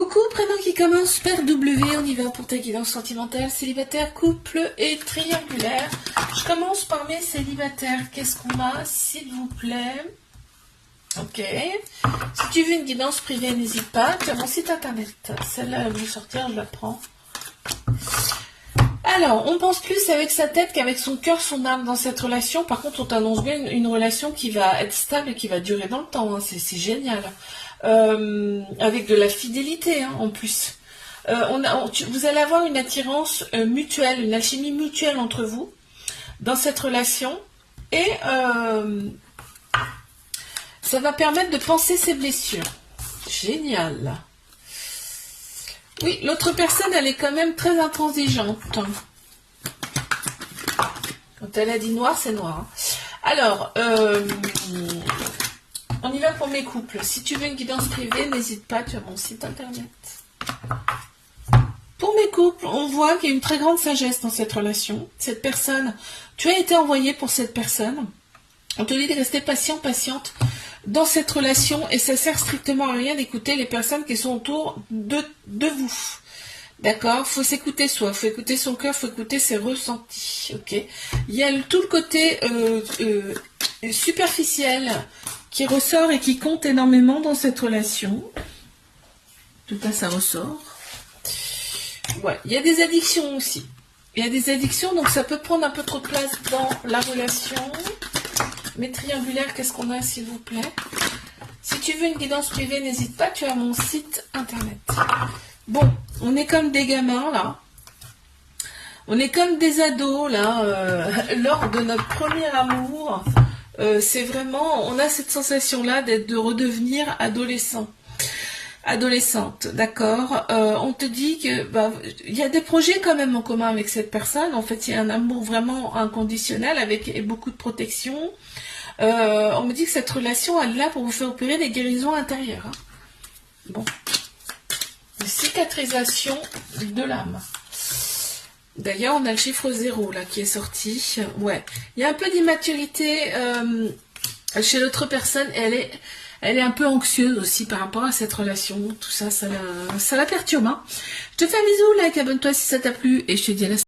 Coucou, prénom qui commence par W, on y va pour ta guidance sentimentale, célibataire, couple et triangulaire. Je commence par mes célibataires. Qu'est-ce qu'on a, s'il vous plaît? Ok. Si tu veux une guidance privée, n'hésite pas. Tu as mon site internet. Celle-là, elle va sortir, je la prends. Alors, on pense plus avec sa tête qu'avec son cœur, son âme dans cette relation. Par contre, on t'annonce bien une relation qui va être stable et qui va durer dans le temps. Hein. C'est génial. Avec de la fidélité hein, en plus. Vous allez avoir une attirance mutuelle, une alchimie mutuelle entre vous dans cette relation. Et ça va permettre de penser ses blessures. Génial. Oui, l'autre personne, elle est quand même très intransigeante. Quand elle a dit noir, c'est noir. Alors, on y va pour mes couples. Si tu veux une guidance privée, n'hésite pas, tu as mon site internet. Pour mes couples, on voit qu'il y a une très grande sagesse dans cette relation. Cette personne, tu as été envoyé pour cette personne. On te dit de rester patient, patiente dans cette relation et ça sert strictement à rien d'écouter les personnes qui sont autour de vous. D'accord? Faut s'écouter soi, faut écouter son cœur, faut écouter ses ressentis. Ok? Il y a tout le côté superficiel qui ressort et qui compte énormément dans cette relation. Tout ça ressort. Ouais, il y a des addictions aussi. Il y a des addictions, donc ça peut prendre un peu trop de place dans la relation. Mes triangulaires, qu'est-ce qu'on a, s'il vous plaît? Si tu veux une guidance privée, n'hésite pas, tu as mon site internet. Bon, on est comme des gamins, là. On est comme des ados, là, lors de notre premier amour. C'est vraiment, on a cette sensation-là de redevenir adolescent. Adolescente, d'accord. On te dit que il y a des projets quand même en commun avec cette personne. En fait, il y a un amour vraiment inconditionnel avec beaucoup de protection. On me dit que cette relation, elle est là pour vous faire opérer des guérisons intérieures. Hein. Bon. Une cicatrisation de l'âme. D'ailleurs, on a le chiffre 0 là qui est sorti. Ouais. Il y a un peu d'immaturité chez l'autre personne. Elle est un peu anxieuse aussi par rapport à cette relation. Tout ça, ça la perturbe. Hein. Je te fais un bisou, like, abonne-toi si ça t'a plu et je te dis à la